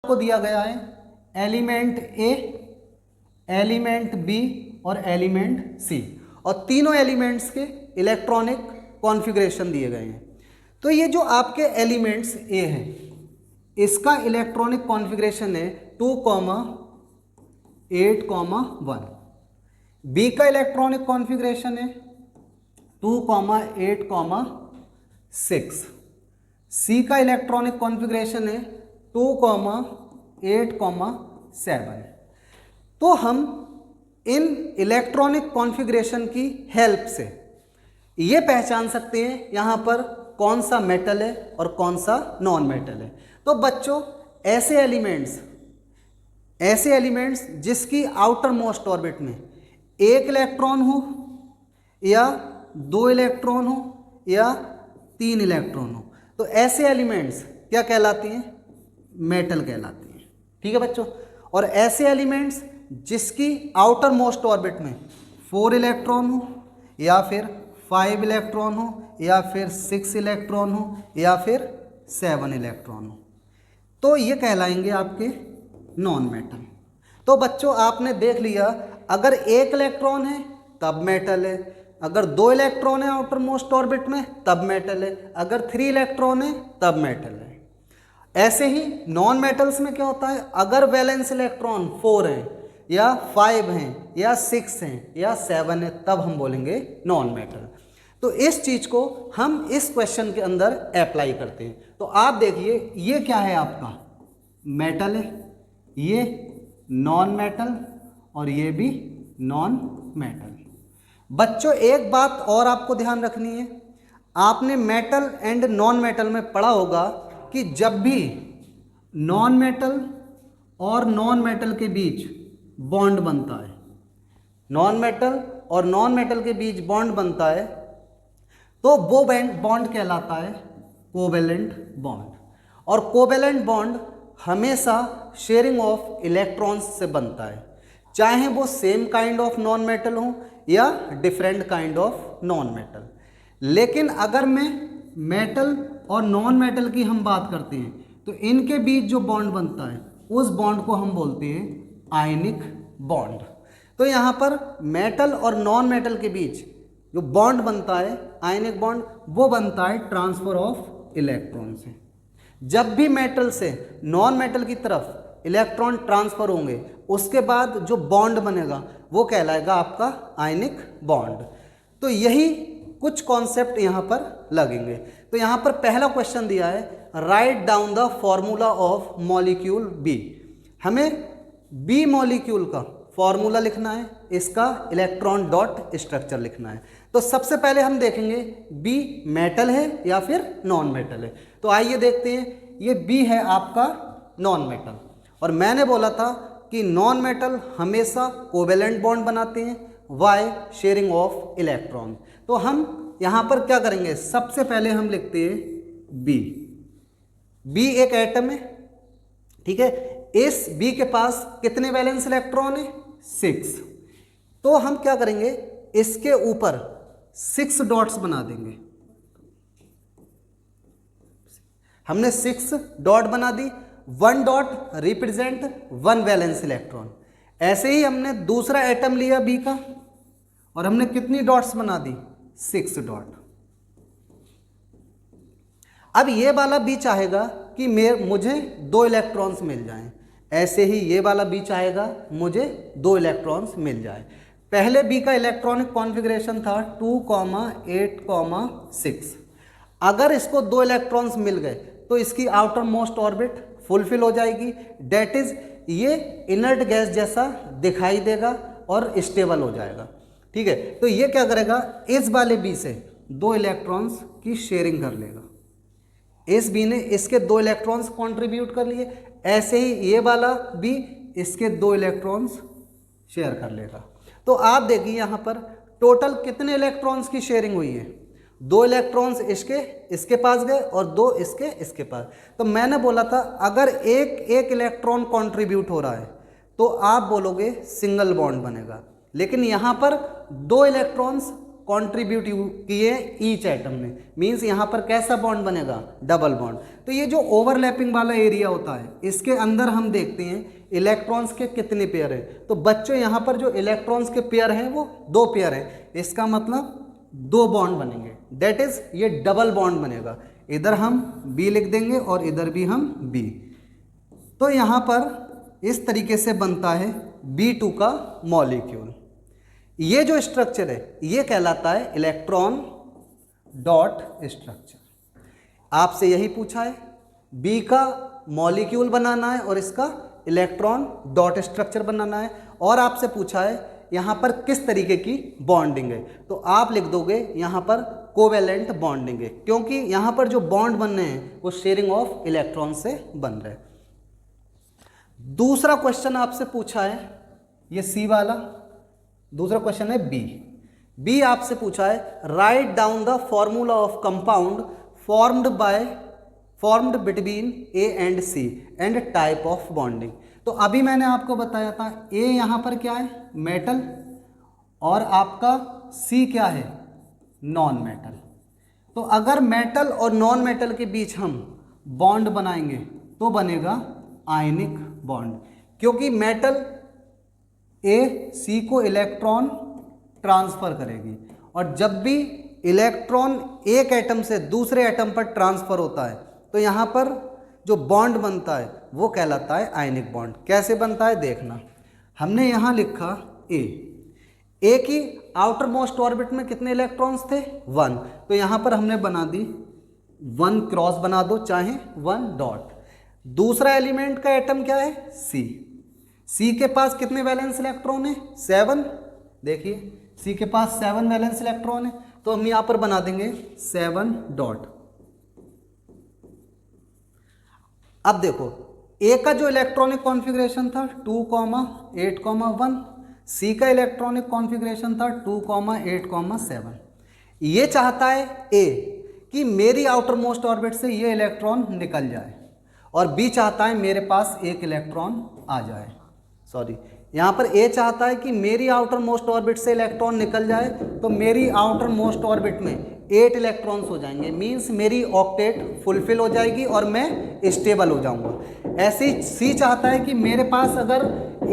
को दिया गया है एलिमेंट ए, एलिमेंट बी और एलिमेंट सी, और तीनों एलिमेंट्स के इलेक्ट्रॉनिक कॉन्फ़िगरेशन दिए गए हैं। तो ये जो आपके एलिमेंट्स ए हैं इसका इलेक्ट्रॉनिक कॉन्फ़िगरेशन है 2,8,1। बी का इलेक्ट्रॉनिक कॉन्फ़िगरेशन है 2,8,6। सी का इलेक्ट्रॉनिक कॉन्फ़िगरेशन है 2,8,7। तो हम इन इलेक्ट्रॉनिक कॉन्फ़िगरेशन की हेल्प से ये पहचान सकते हैं यहाँ पर कौन सा मेटल है और कौन सा नॉन मेटल है। तो बच्चों ऐसे एलिमेंट्स जिसकी आउटर मोस्ट ऑर्बिट में एक इलेक्ट्रॉन हो या 2 इलेक्ट्रॉन हो या 3 इलेक्ट्रॉन हो, तो ऐसे एलिमेंट्स क्या कहलाती हैं? मेटल कहलाती हैं। ठीक है बच्चों। और ऐसे एलिमेंट्स जिसकी आउटर मोस्ट ऑर्बिट में 4 इलेक्ट्रॉन हो या फिर 5 इलेक्ट्रॉन हो या फिर 6 इलेक्ट्रॉन हो या फिर 7 इलेक्ट्रॉन हो, तो ये कहलाएंगे आपके नॉन मेटल। तो बच्चों आपने देख लिया, अगर 1 इलेक्ट्रॉन है तब मेटल है, अगर 2 इलेक्ट्रॉन है आउटर मोस्ट ऑर्बिट में तब मेटल है, अगर 3 इलेक्ट्रॉन है तब मेटल है। ऐसे ही नॉन मेटल्स में क्या होता है, अगर वैलेंस इलेक्ट्रॉन 4 हैं या 5 हैं या 6 हैं या 7 है तब हम बोलेंगे नॉन मेटल। तो इस चीज को हम इस क्वेश्चन के अंदर अप्लाई करते हैं। तो आप देखिए ये क्या है, आपका मेटल है, ये नॉन मेटल और ये भी नॉन मेटल। बच्चों एक बात और आपको ध्यान रखनी है, आपने मेटल एंड नॉन मेटल में पढ़ा होगा कि जब भी नॉन मेटल और नॉन मेटल के बीच बॉन्ड बनता है, नॉन मेटल और नॉन मेटल के बीच बॉन्ड बनता है, तो वो बॉन्ड कहलाता है कोवेलेंट बॉन्ड। और कोवेलेंट बॉन्ड हमेशा शेयरिंग ऑफ इलेक्ट्रॉन्स से बनता है, चाहे वो same kind of non metal हो या different kind of non metal. लेकिन अगर मैं मेटल और नॉन मेटल की हम बात करते हैं तो इनके बीच जो बॉन्ड बनता है उस बॉन्ड को हम बोलते हैं आयनिक बॉन्ड। तो यहाँ पर मेटल और नॉन मेटल के बीच जो बॉन्ड बनता है आयनिक बॉन्ड, वो बनता है ट्रांसफर ऑफ इलेक्ट्रॉन से। जब भी मेटल से नॉन मेटल की तरफ इलेक्ट्रॉन ट्रांसफर होंगे उसके बाद जो बॉन्ड बनेगा वो कहलाएगा आपका आयनिक बॉन्ड। तो यही कुछ कॉन्सेप्ट यहाँ पर लगेंगे। तो यहाँ पर पहला क्वेश्चन दिया है, write down the formula of molecule B. हमें बी मॉलिक्यूल का फॉर्मूला लिखना है, इसका इलेक्ट्रॉन डॉट स्ट्रक्चर लिखना है। तो सबसे पहले हम देखेंगे बी मेटल है या फिर नॉन मेटल है। तो आइए देखते हैं, ये बी है आपका नॉन मेटल, और मैंने बोला था कि नॉन मेटल हमेशा कोवेलेंट बॉन्ड बनाते हैं, वाई शेयरिंग ऑफ इलेक्ट्रॉन। तो हम यहाँ पर क्या करेंगे, सबसे पहले हम लिखते हैं बी। बी एक एटम है, ठीक है। इस बी के पास कितने वैलेंस इलेक्ट्रॉन है? 6। तो हम क्या करेंगे, इसके ऊपर 6 डॉट्स बना देंगे। हमने 6 डॉट बना दी, 1 डॉट रिप्रेजेंट 1 वैलेंस इलेक्ट्रॉन। ऐसे ही हमने दूसरा एटम लिया बी का और हमने कितनी डॉट्स बना दी? 6 डॉट। अब ये वाला बी चाहेगा कि मुझे 2 इलेक्ट्रॉन्स मिल जाएं, ऐसे ही ये वाला बी चाहेगा मुझे 2 इलेक्ट्रॉन्स मिल जाए। पहले बी का इलेक्ट्रॉनिक कॉन्फ़िगरेशन था 2,8,6। अगर इसको 2 इलेक्ट्रॉन्स मिल गए तो इसकी आउटर मोस्ट ऑर्बिट फुलफिल हो जाएगी, डेट इज ये इनर्ट गैस जैसा दिखाई देगा और स्टेबल हो जाएगा। ठीक है, तो ये क्या करेगा, इस वाले बी से 2 इलेक्ट्रॉन्स की शेयरिंग कर लेगा। इस बी ने इसके 2 इलेक्ट्रॉन्स कंट्रीब्यूट कर लिए, ऐसे ही ये वाला बी इसके 2 इलेक्ट्रॉन्स शेयर कर लेगा। तो आप देखिए यहाँ पर टोटल कितने इलेक्ट्रॉन्स की शेयरिंग हुई है? 2 इलेक्ट्रॉन्स इसके पास गए और 2 इसके पास। तो मैंने बोला था अगर एक इलेक्ट्रॉन कंट्रीब्यूट हो रहा है तो आप बोलोगे सिंगल बॉन्ड बनेगा, लेकिन यहाँ पर 2 इलेक्ट्रॉन्स कंट्रीब्यूट किए ईच एटम ने, मींस यहाँ पर कैसा बॉन्ड बनेगा, डबल बॉन्ड। तो ये जो ओवरलैपिंग वाला एरिया होता है इसके अंदर हम देखते हैं इलेक्ट्रॉन्स के कितने पेयर हैं। तो बच्चों यहाँ पर जो इलेक्ट्रॉन्स के पेयर हैं वो 2 पेयर हैं, इसका मतलब 2 बॉन्ड बनेंगे, दैट इज ये डबल बॉन्ड बनेगा। इधर हम बी लिख देंगे और इधर भी हम बी। तो यहाँ पर इस तरीके से बनता है B2 का मॉलिक्यूल। ये जो स्ट्रक्चर है ये कहलाता है इलेक्ट्रॉन डॉट स्ट्रक्चर। आपसे यही पूछा है, बी का मॉलिक्यूल बनाना है और इसका इलेक्ट्रॉन डॉट स्ट्रक्चर बनाना है, और आपसे पूछा है यहाँ पर किस तरीके की बॉन्डिंग है। तो आप लिख दोगे यहाँ पर कोवेलेंट बॉन्डिंग है, क्योंकि यहाँ पर जो बॉन्ड बन रहे हैं वो शेयरिंग ऑफ इलेक्ट्रॉन से बन रहे हैं। दूसरा क्वेश्चन आपसे पूछा है ये सी वाला, दूसरा क्वेश्चन है बी आपसे पूछा है write down the formula of compound formed between A and C and type of bonding. तो अभी मैंने आपको बताया था ए यहाँ पर क्या है, मेटल, और आपका सी क्या है, नॉन मेटल। तो अगर मेटल और नॉन मेटल के बीच हम बॉन्ड बनाएंगे तो बनेगा आयनिक बॉन्ड, क्योंकि मेटल ए सी को इलेक्ट्रॉन ट्रांसफर करेगी, और जब भी इलेक्ट्रॉन एक एटम से दूसरे एटम पर ट्रांसफर होता है तो यहाँ पर जो बॉन्ड बनता है वो कहलाता है आयनिक बॉन्ड। कैसे बनता है देखना, हमने यहाँ लिखा ए की आउटर मोस्ट ऑर्बिट में कितने इलेक्ट्रॉन्स थे, 1, तो यहाँ पर हमने बना दी 1 क्रॉस बना दो, चाहे 1 डॉट। दूसरा एलिमेंट का एटम क्या है, सी के पास कितने वैलेंस इलेक्ट्रॉन है, 7। देखिए सी के पास 7 वैलेंस इलेक्ट्रॉन है, तो हम यहाँ पर बना देंगे 7 डॉट। अब देखो ए का जो इलेक्ट्रॉनिक कॉन्फ़िगरेशन था 2,8,1, सी का इलेक्ट्रॉनिक कॉन्फ़िगरेशन था 2,8,7। ये चाहता है ए कि मेरी आउटर मोस्ट ऑर्बिट से ये इलेक्ट्रॉन निकल जाए, और बी चाहता है मेरे पास एक इलेक्ट्रॉन आ जाए। सॉरी, यहाँ पर ए चाहता है कि मेरी आउटर मोस्ट ऑर्बिट से इलेक्ट्रॉन निकल जाए, तो मेरी आउटर मोस्ट ऑर्बिट में 8 इलेक्ट्रॉन्स हो जाएंगे, मींस मेरी ऑक्टेट फुलफिल हो जाएगी और मैं स्टेबल हो जाऊंगा। ऐसे ही सी चाहता है कि मेरे पास अगर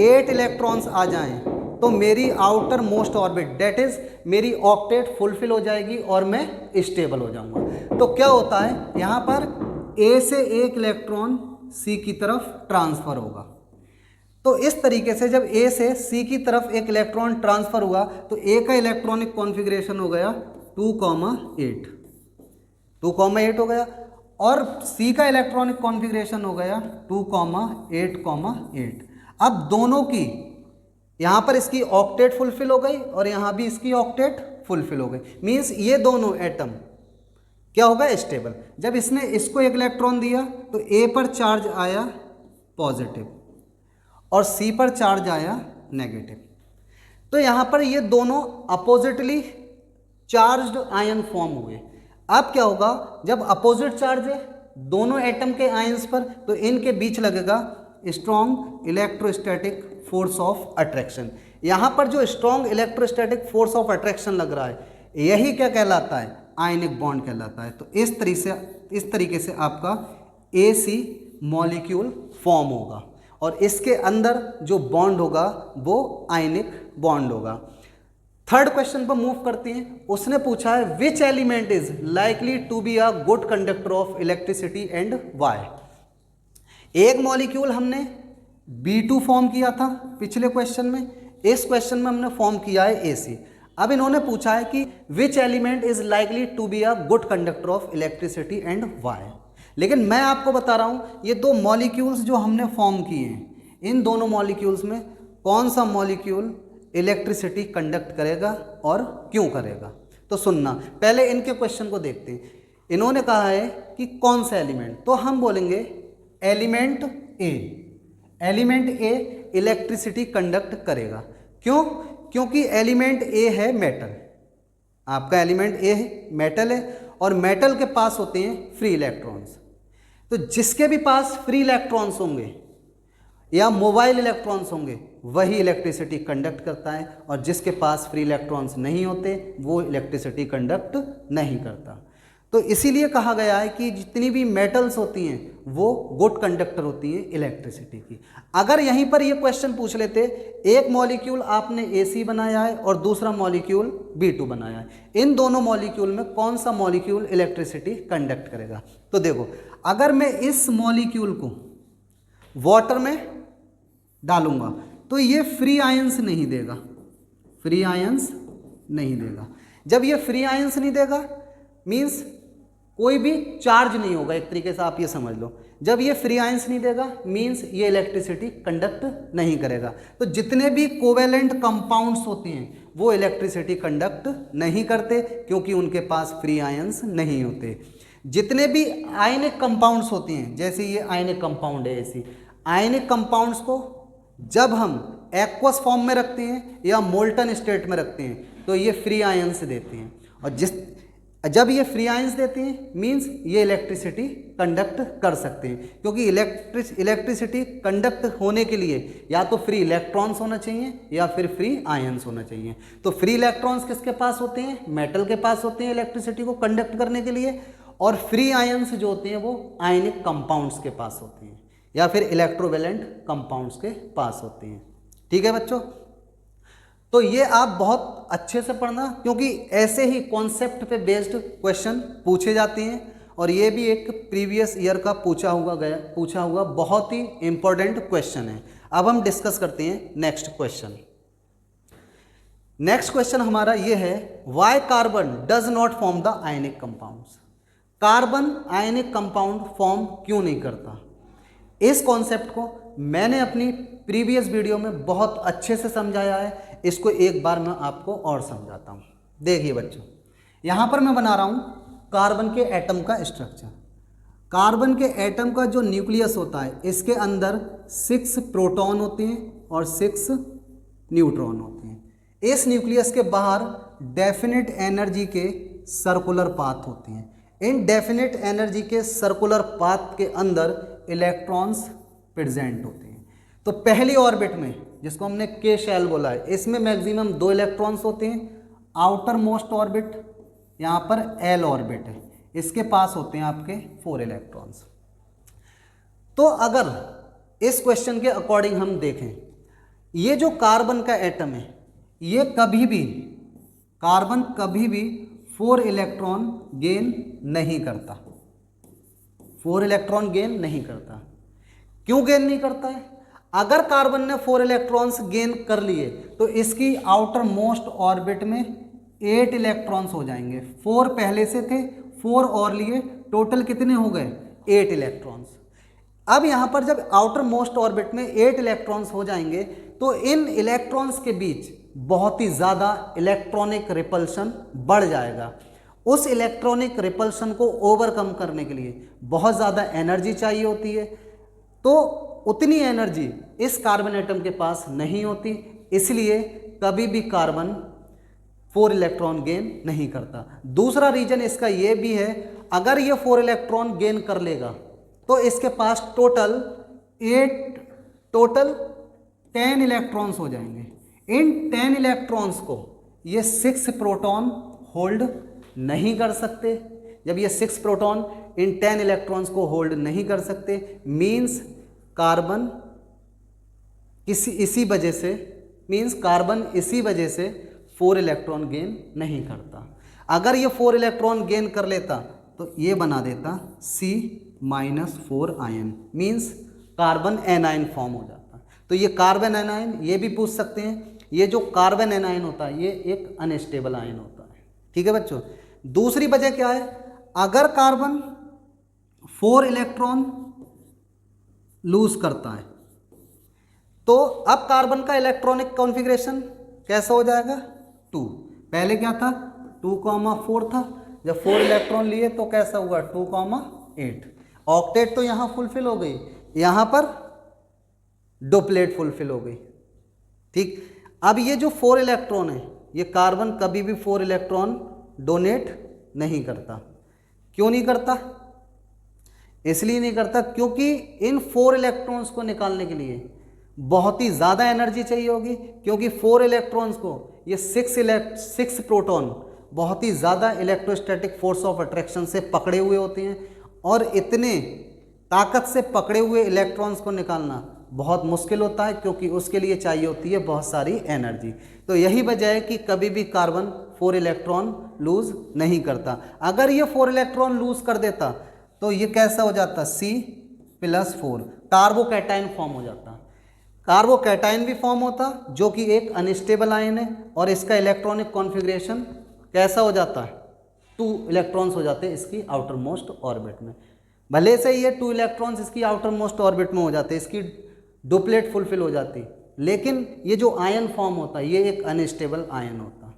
8 इलेक्ट्रॉन्स आ जाएं तो मेरी outer most orbit that is मेरी ऑक्टेट फुलफिल हो जाएगी और मैं स्टेबल हो जाऊंगा। तो क्या होता है, यहाँ पर ए से एक इलेक्ट्रॉन सी की तरफ ट्रांसफर होगा। तो इस तरीके से जब ए से सी की तरफ एक इलेक्ट्रॉन ट्रांसफर हुआ तो ए का इलेक्ट्रॉनिक कॉन्फ़िगरेशन हो गया 2,8 हो गया, और सी का इलेक्ट्रॉनिक कॉन्फ़िगरेशन हो गया 2,8,8। अब दोनों की यहाँ पर इसकी ऑक्टेट फुलफिल हो गई और यहाँ भी इसकी ऑक्टेट फुलफिल हो गई, मींस ये दोनों एटम क्या होगा, स्टेबल। जब इसने इसको एक इलेक्ट्रॉन दिया तो ए पर चार्ज आया पॉजिटिव और सी पर चार्ज आया नेगेटिव। तो यहाँ पर ये दोनों अपोजिटली चार्ज्ड आयन फॉर्म हुए। अब क्या होगा, जब अपोजिट चार्ज है दोनों एटम के आयंस पर, तो इनके बीच लगेगा strong electrostatic force of attraction. यहाँ पर जो strong electrostatic force of attraction लग रहा है यही क्या कहलाता है, आयनिक बॉन्ड कहलाता है। तो इस तरीके से आपका AC मॉलिक्यूल फॉर्म होगा, और इसके अंदर जो बॉन्ड होगा वो आयनिक बॉन्ड होगा। थर्ड क्वेश्चन पर मूव करते हैं। उसने पूछा है which element is likely to be a good conductor of electricity and why. एक मॉलिक्यूल हमने B2 फॉर्म किया था पिछले क्वेश्चन में, इस क्वेश्चन में हमने फॉर्म किया है AC। अब इन्होंने पूछा है कि which element is likely to be a good conductor of electricity and why. लेकिन मैं आपको बता रहा हूँ ये दो मॉलिक्यूल्स जो हमने फॉर्म किए हैं, इन दोनों मॉलिक्यूल्स में कौन सा मॉलिक्यूल इलेक्ट्रिसिटी कंडक्ट करेगा और क्यों करेगा। तो सुनना, पहले इनके क्वेश्चन को देखते हैं। इन्होंने कहा है कि कौन सा एलिमेंट, तो हम बोलेंगे एलिमेंट ए। एलिमेंट ए इलेक्ट्रिसिटी कंडक्ट करेगा। क्यों? क्योंकि एलिमेंट ए है मेटल। आपका एलिमेंट ए है मेटल है, और मेटल के पास होते हैं फ्री इलेक्ट्रॉन्स। तो जिसके भी पास फ्री इलेक्ट्रॉन्स होंगे या मोबाइल इलेक्ट्रॉन्स होंगे वही इलेक्ट्रिसिटी कंडक्ट करता है, और जिसके पास फ्री इलेक्ट्रॉन्स नहीं होते वो इलेक्ट्रिसिटी कंडक्ट नहीं करता। तो इसीलिए कहा गया है कि जितनी भी मेटल्स होती हैं वो गुड कंडक्टर होती हैं इलेक्ट्रिसिटी की। अगर यहीं पर ये क्वेश्चन पूछ लेते, एक मॉलिक्यूल आपने AC बनाया है और दूसरा मॉलिक्यूल B2 बनाया है, इन दोनों मॉलिक्यूल में कौन सा मॉलिक्यूल इलेक्ट्रिसिटी कंडक्ट करेगा? तो देखो, अगर मैं इस मॉलिक्यूल को वाटर में डालूंगा तो ये फ्री आयंस नहीं देगा, फ्री आयंस नहीं देगा। जब ये फ्री आयंस नहीं देगा मीन्स कोई भी चार्ज नहीं होगा, एक तरीके से आप ये समझ लो। जब ये फ्री आयंस नहीं देगा मीन्स ये इलेक्ट्रिसिटी कंडक्ट नहीं करेगा। तो जितने भी कोवेलेंट कंपाउंड्स होते हैं वो इलेक्ट्रिसिटी कंडक्ट नहीं करते क्योंकि उनके पास फ्री आयंस नहीं होते। जितने भी आयनिक कंपाउंड्स होते हैं, जैसे ये आयनिक कंपाउंड है, ऐसी आयनिक कंपाउंड्स को जब हम एक्वस फॉर्म में रखते हैं या मोल्टन स्टेट में रखते हैं तो ये फ्री आयंस देते हैं, और जब ये फ्री आयंस देते हैं मींस ये इलेक्ट्रिसिटी कंडक्ट कर सकते हैं, क्योंकि इलेक्ट्रिसिटी कंडक्ट होने के लिए या तो फ्री इलेक्ट्रॉन्स होना चाहिए या फिर फ्री आयंस होना चाहिए। तो फ्री इलेक्ट्रॉन्स किसके पास होते हैं? मेटल के पास होते हैं इलेक्ट्रिसिटी को कंडक्ट करने के लिए, और फ्री आयंस जो होते हैं वो आयनिक कंपाउंड्स के पास होते हैं या फिर इलेक्ट्रोवेलेंट कंपाउंड्स के पास होते हैं। ठीक है बच्चों, तो ये आप बहुत अच्छे से पढ़ना, क्योंकि ऐसे ही कॉन्सेप्ट पे बेस्ड क्वेश्चन पूछे जाते हैं, और ये भी एक प्रीवियस ईयर का पूछा हुआ बहुत ही इंपॉर्टेंट क्वेश्चन है। अब हम डिस्कस करते हैं नेक्स्ट क्वेश्चन। नेक्स्ट क्वेश्चन हमारा ये है, why carbon does not form the ionic compounds. Carbon ionic compound form क्यों नहीं करता? इस कॉन्सेप्ट को मैंने अपनी प्रीवियस वीडियो में बहुत अच्छे से समझाया है, इसको एक बार मैं आपको और समझाता हूँ। देखिए बच्चों, यहाँ पर मैं बना रहा हूँ कार्बन के एटम का स्ट्रक्चर। कार्बन के एटम का जो न्यूक्लियस होता है इसके अंदर 6 प्रोटॉन होते हैं और 6 न्यूट्रॉन होते हैं। इस न्यूक्लियस के बाहर डेफिनेट एनर्जी के सर्कुलर पाथ होते हैं। इन डेफिनेट एनर्जी के सर्कुलर पाथ के अंदर इलेक्ट्रॉन्स प्रेजेंट होते हैं। तो पहली ऑर्बिट में, जिसको हमने के शेल बोला है, इसमें मैक्सिमम 2 इलेक्ट्रॉन्स होते हैं। आउटर मोस्ट ऑर्बिट यहाँ पर एल ऑर्बिट है, इसके पास होते हैं आपके 4 इलेक्ट्रॉन्स। तो अगर इस क्वेश्चन के अकॉर्डिंग हम देखें, ये जो कार्बन का एटम है ये कार्बन कभी भी 4 इलेक्ट्रॉन गेन नहीं करता। 4 इलेक्ट्रॉन गेन नहीं करता। क्यों गेन नहीं करता है? अगर कार्बन ने 4 इलेक्ट्रॉन्स गेन कर लिए तो इसकी आउटर मोस्ट ऑर्बिट में 8 इलेक्ट्रॉन्स हो जाएंगे। 4 पहले से थे, 4 और लिए, टोटल कितने हो गए? 8 इलेक्ट्रॉन्स। अब यहाँ पर जब आउटर मोस्ट ऑर्बिट में 8 इलेक्ट्रॉन्स हो जाएंगे तो इन इलेक्ट्रॉन्स के बीच बहुत ही ज़्यादा इलेक्ट्रॉनिक रिपल्शन बढ़ जाएगा। उस इलेक्ट्रॉनिक रिपल्शन को ओवरकम करने के लिए बहुत ज़्यादा एनर्जी चाहिए होती है, तो उतनी एनर्जी इस कार्बन एटम के पास नहीं होती, इसलिए कभी भी कार्बन 4 इलेक्ट्रॉन गेन नहीं करता। दूसरा रीजन इसका ये भी है, अगर ये 4 इलेक्ट्रॉन गेन कर लेगा तो इसके पास टोटल 10 इलेक्ट्रॉन्स हो जाएंगे। इन 10 इलेक्ट्रॉन्स को ये 6 प्रोटॉन होल्ड नहीं कर सकते। जब ये 6 प्रोटॉन इन 10 इलेक्ट्रॉन्स को होल्ड नहीं कर सकते मीन्स कार्बन इसी वजह से 4 इलेक्ट्रॉन गेन नहीं करता। अगर ये 4 इलेक्ट्रॉन गेन कर लेता तो ये बना देता C-4 ion, means carbon anion form हो जाता। तो ये कार्बन एनायन, ये भी पूछ सकते हैं, ये जो कार्बन एनायन होता है ये एक अनस्टेबल आयन होता है। ठीक है बच्चों। दूसरी वजह क्या है? अगर कार्बन 4 इलेक्ट्रॉन लूज करता है तो अब कार्बन का इलेक्ट्रॉनिक कॉन्फ़िगरेशन कैसा हो जाएगा? 2। पहले क्या था? 2,4 था। जब 4 इलेक्ट्रॉन लिए तो कैसा हुआ? 2,8। ऑक्टेट तो यहाँ फुलफिल हो गई, यहाँ पर डुप्लेट फुलफिल हो गई। ठीक। अब ये जो 4 इलेक्ट्रॉन है ये कार्बन कभी भी 4 इलेक्ट्रॉन डोनेट नहीं करता। क्यों नहीं करता? इसलिए नहीं करता क्योंकि इन 4 इलेक्ट्रॉन्स को निकालने के लिए बहुत ही ज़्यादा एनर्जी चाहिए होगी, क्योंकि 4 इलेक्ट्रॉन्स को ये 6 प्रोटॉन बहुत ही ज़्यादा इलेक्ट्रोस्टैटिक फोर्स ऑफ अट्रैक्शन से पकड़े हुए होते हैं, और इतने ताकत से पकड़े हुए इलेक्ट्रॉन्स को निकालना बहुत मुश्किल होता है, क्योंकि उसके लिए चाहिए होती है बहुत सारी एनर्जी। तो यही वजह है कि कभी भी कार्बन 4 इलेक्ट्रॉन लूज नहीं करता। अगर ये 4 इलेक्ट्रॉन लूज कर देता तो ये कैसा हो जाता, C+4 कार्बोकैटायन फॉर्म हो जाता। कार्बोकैटायन भी फॉर्म होता जो कि एक अनस्टेबल आयन है, और इसका इलेक्ट्रॉनिक कॉन्फ़िगरेशन कैसा हो जाता है, 2 इलेक्ट्रॉन्स हो जाते हैं इसकी आउटर मोस्ट ऑर्बिट में। भले से ये 2 इलेक्ट्रॉन्स इसकी आउटर मोस्ट ऑर्बिट में हो जाते, इसकी डुप्लेट फुलफिल हो जाती, लेकिन ये जो आयन फॉर्म होता है ये एक अनस्टेबल आयन होता।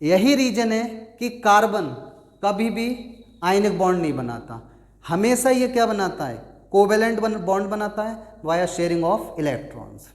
यही रीजन है कि कार्बन कभी भी आयनिक बॉन्ड नहीं बनाता, हमेशा ये क्या बनाता है, कोवेलेंट बॉन्ड बनाता है वाया शेयरिंग ऑफ इलेक्ट्रॉन्स।